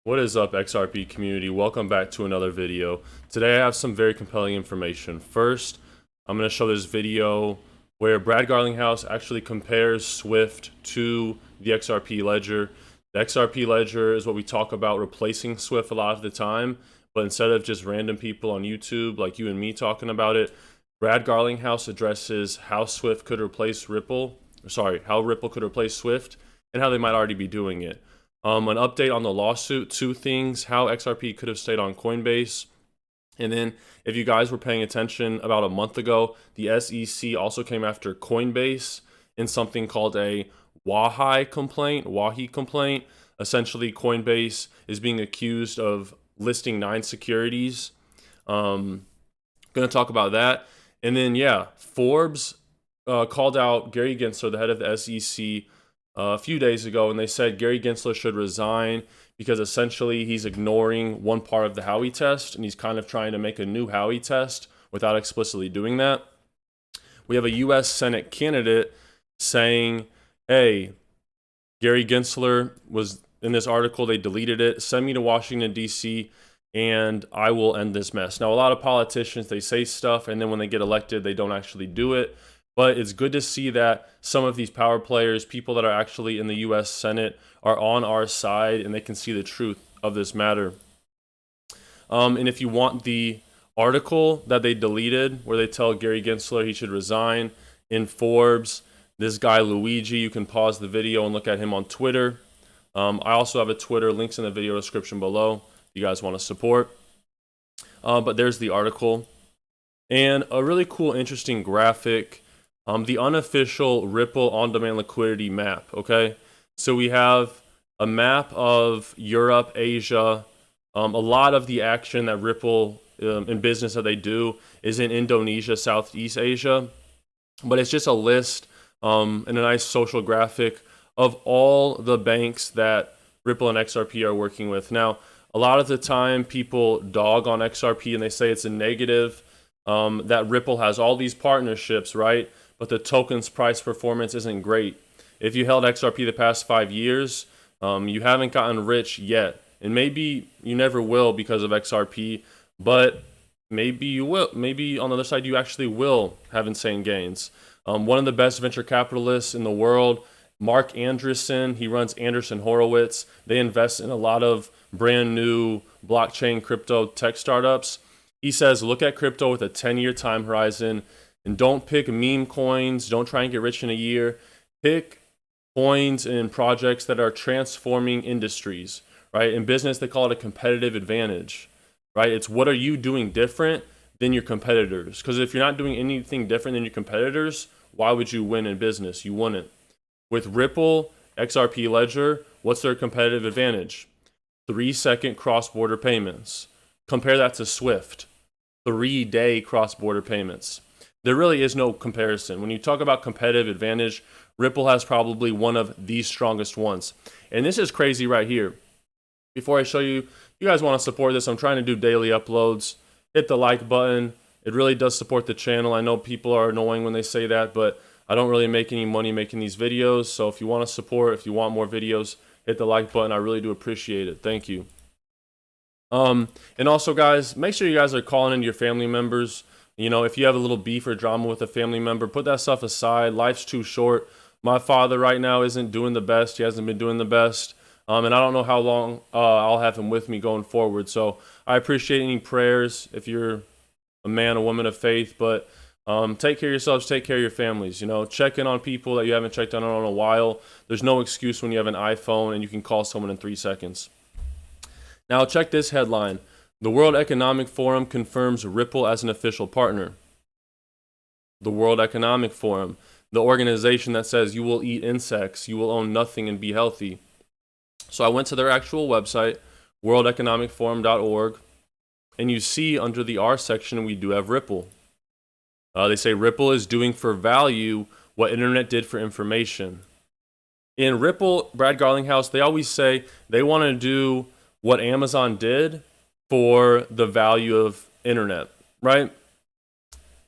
What is up, XRP community? Welcome back to another video. Today I have some very compelling information. First, I'm going to show this video where Brad Garlinghouse actually compares Swift to the XRP ledger. The XRP ledger is what we talk about replacing Swift a lot of the time, but instead of just random people on YouTube like you and me talking about it, Brad Garlinghouse addresses how Swift could replace Ripple, how Ripple could replace Swift, and how they might already be doing it. An update on the lawsuit, two things, how XRP could have stayed on Coinbase. And then if you guys were paying attention about a month ago, the SEC also came after Coinbase in something called a Wahi complaint. Essentially, Coinbase is being accused of listing 9 securities. Going to talk about that. And then, Forbes called out Gary Gensler, the head of the SEC, a few days ago, and they said Gary Gensler should resign because essentially he's ignoring one part of the Howey test, and he's kind of trying to make a new Howey test without explicitly doing that. We have a U.S. Senate candidate saying, hey, Gary Gensler was in this article, they deleted it, send me to Washington, D.C., and I will end this mess. Now, a lot of politicians, they say stuff, and then when they get elected, they don't actually do it. But it's good to see that some of these power players, people that are actually in the U.S. Senate, are on our side and they can see the truth of this matter. And if you want the article that they deleted where they tell Gary Gensler he should resign in Forbes, this guy Luigi, you can pause the video and look at him on Twitter. I also have a Twitter, links in the video description below if you guys want to support. But there's the article. And a really cool, interesting graphic. The unofficial Ripple on-demand liquidity map, okay? So we have a map of Europe, Asia. A lot of the action that Ripple in business that they do is in Indonesia, Southeast Asia. But it's just a list and a nice social graphic of all the banks that Ripple and XRP are working with. Now, a lot of the time people dog on XRP and they say it's a negative, that Ripple has all these partnerships, right? But the token's price performance isn't great. If you held XRP the past 5 years, you haven't gotten rich yet. And maybe you never will because of XRP, but maybe you will. Maybe on the other side, you actually will have insane gains. One of the best venture capitalists in the world, Mark Andreessen, he runs Andreessen Horowitz. They invest in a lot of brand new blockchain crypto tech startups. He says, look at crypto with a 10-year time horizon. And don't pick meme coins. Don't try and get rich in a year. Pick coins and projects that are transforming industries, right? In business, they call it a competitive advantage, right? It's what are you doing different than your competitors? Because if you're not doing anything different than your competitors, why would you win in business? You wouldn't. With Ripple, XRP Ledger, what's their competitive advantage? 3-second cross-border payments. Compare that to Swift, 3-day cross-border payments. There really is no comparison. When you talk about competitive advantage, Ripple has probably one of the strongest ones. And this is crazy right here. Before I show you, you guys want to support this, I'm trying to do daily uploads. Hit the like button. It really does support the channel. I know people are annoying when they say that, but I don't really make any money making these videos. So if you want to support, if you want more videos, hit the like button. I really do appreciate it. Thank you. And also, guys, make sure you guys are calling in your family members. You know, if you have a little beef or drama with a family member, put that stuff aside. Life's too short. My father right now isn't doing the best. He hasn't been doing the best. And I don't know how long I'll have him with me going forward. So I appreciate any prayers if you're a man, a woman of faith. But take care of yourselves. Take care of your families. You know, check in on people that you haven't checked on in a while. There's no excuse when you have an iPhone and you can call someone in 3 seconds. Now, check this headline. The World Economic Forum confirms Ripple as an official partner. The World Economic Forum, the organization that says you will eat insects, you will own nothing and be healthy. So I went to their actual website, worldeconomicforum.org, and you see under the R section we do have Ripple. They say Ripple is doing for value what internet did for information. In Ripple, Brad Garlinghouse, they always say they want to do what Amazon did for the value of internet, right?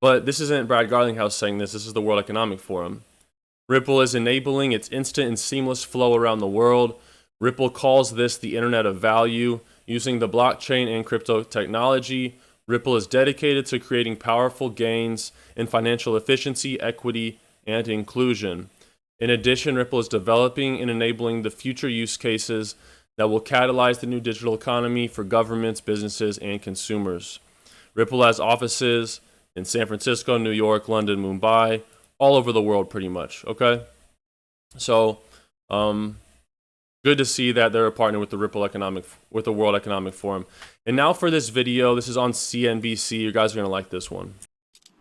But this isn't Brad Garlinghouse saying this. This is the World Economic Forum. Ripple is enabling its instant and seamless flow around the world. Ripple calls this the Internet of Value. Using the blockchain and crypto technology, Ripple is dedicated to creating powerful gains in financial efficiency, equity, and inclusion. In addition, Ripple is developing and enabling the future use cases that will catalyze the new digital economy for governments, businesses, and consumers. Ripple has offices in San Francisco, New York, London, Mumbai, all over the world pretty much, okay? So, good to see that they're a partner with the World Economic Forum. And now for this video, this is on CNBC. You guys are gonna like this one.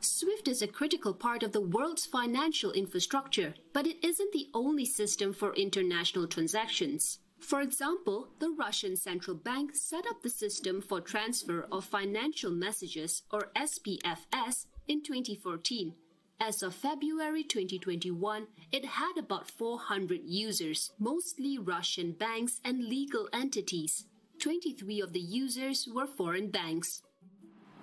SWIFT is a critical part of the world's financial infrastructure, but it isn't the only system for international transactions. For example, the Russian central bank set up the system for transfer of financial messages, or SPFS, in 2014. As of February 2021, it had about 400 users, mostly Russian banks and legal entities. 23 of the users were foreign banks.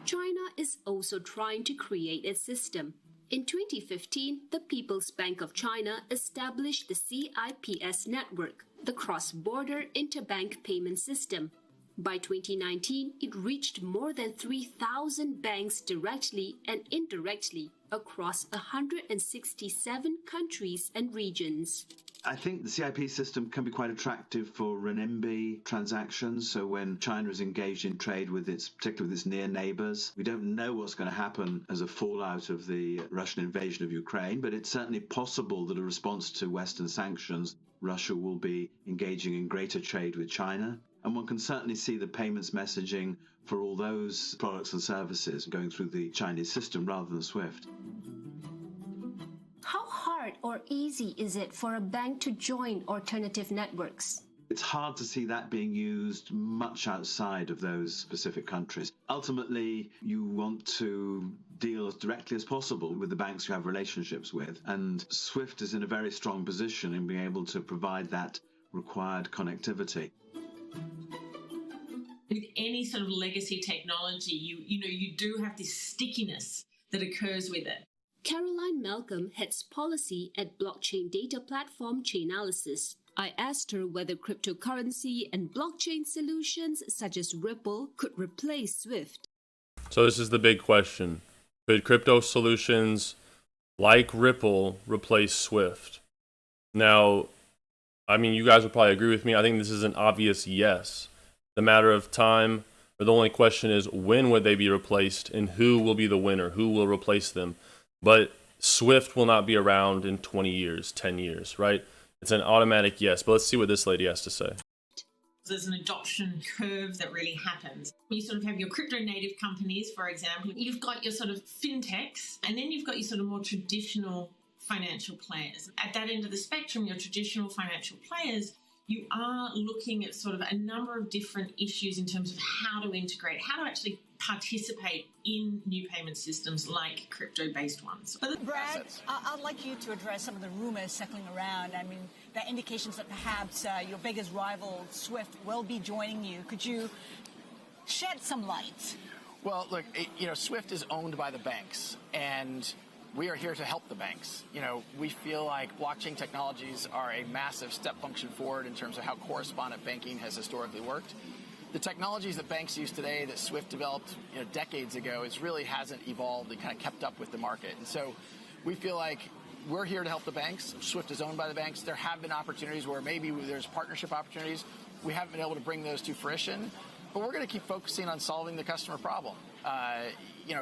China is also trying to create a system. In 2015, the People's Bank of China established the CIPS network, the cross-border interbank payment system. By 2019, it reached more than 3,000 banks directly and indirectly across 167 countries and regions. I think the CIP system can be quite attractive for renminbi transactions. So when China is engaged in trade with particularly with its near neighbors, we don't know what's going to happen as a fallout of the Russian invasion of Ukraine, but it's certainly possible that a response to Western sanctions, Russia will be engaging in greater trade with China. And one can certainly see the payments messaging for all those products and services going through the Chinese system rather than SWIFT. How hard or easy is it for a bank to join alternative networks? It's hard to see that being used much outside of those specific countries. Ultimately, you want to deal as directly as possible with the banks you have relationships with, and SWIFT is in a very strong position in being able to provide that required connectivity. With any sort of legacy technology, you do have this stickiness that occurs with it. Caroline Malcolm heads policy at blockchain data platform Chainalysis. I asked her whether cryptocurrency and blockchain solutions such as Ripple could replace SWIFT. So this is the big question. Could crypto solutions like Ripple replace SWIFT? Now, I mean, you guys would probably agree with me. I think this is an obvious yes. The matter of time, or the only question is when would they be replaced and who will be the winner? Who will replace them? But SWIFT will not be around in 20 years, 10 years, right? It's an automatic yes. But let's see what this lady has to say. There's an adoption curve that really happens. You sort of have your crypto native companies, for example. You've got your sort of fintechs, and then you've got your sort of more traditional financial players. At that end of the spectrum, your traditional financial players, you are looking at sort of a number of different issues in terms of how to integrate, how to actually participate in new payment systems like crypto-based ones. Brad, I'd like you to address some of the rumors circling around. I mean, there are indications that perhaps your biggest rival, SWIFT, will be joining you. Could you shed some light? Well, look, SWIFT is owned by the banks, and we are here to help the banks. We feel like blockchain technologies are a massive step function forward in terms of how correspondent banking has historically worked. The technologies that banks use today that SWIFT developed decades ago really hasn't evolved and kind of kept up with the market. And so we feel like we're here to help the banks. SWIFT is owned by the banks. There have been opportunities where maybe there's partnership opportunities. We haven't been able to bring those to fruition, but we're going to keep focusing on solving the customer problem.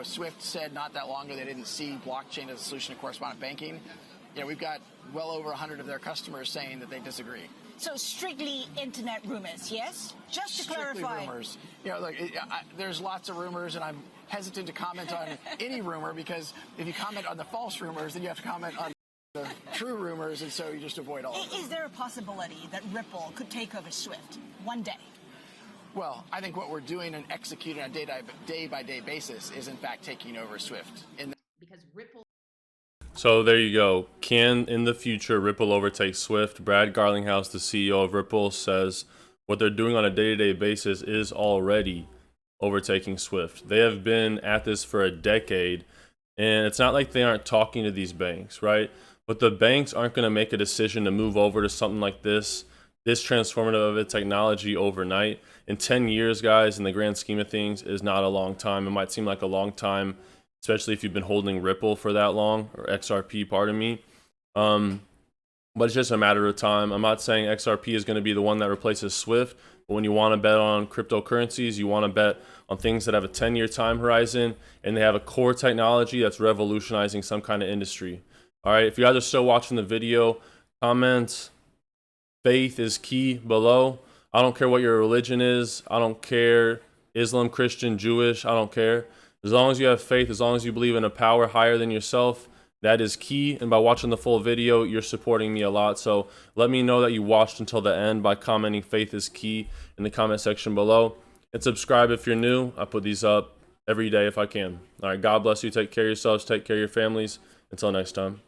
SWIFT said not that long ago they didn't see blockchain as a solution to correspondent banking. We've got well over 100 of their customers saying that they disagree. So strictly internet rumors, yes? Just to Strictly clarify. Rumors. There's lots of rumors, and I'm hesitant to comment on any rumor because if you comment on the false rumors, then you have to comment on the true rumors, and so you just avoid all of them. Is there a possibility that Ripple could take over SWIFT one day? Well, I think what we're doing and executing on a day-by-day basis is, in fact, taking over SWIFT. Because Ripple. So there you go. Can, in the future, Ripple overtake SWIFT? Brad Garlinghouse, the CEO of Ripple, says what they're doing on a day-to-day basis is already overtaking SWIFT. They have been at this for a decade, and it's not like they aren't talking to these banks, right? But the banks aren't going to make a decision to move over to something like this this transformative of a technology overnight. In 10 years, guys, in the grand scheme of things, is not a long time. It might seem like a long time, especially if you've been holding Ripple for that long, or XRP, pardon me. But it's just a matter of time. I'm not saying XRP is going to be the one that replaces Swift, but when you want to bet on cryptocurrencies, you want to bet on things that have a 10-year time horizon and they have a core technology that's revolutionizing some kind of industry. All right, if you guys are still watching the video, comment faith is key below. I don't care what your religion is. I don't care Islam, Christian, Jewish. I don't care. As long as you have faith, as long as you believe in a power higher than yourself, that is key. And by watching the full video, you're supporting me a lot. So let me know that you watched until the end by commenting faith is key in the comment section below. And subscribe if you're new. I put these up every day if I can. All right, God bless you. Take care of yourselves. Take care of your families. Until next time.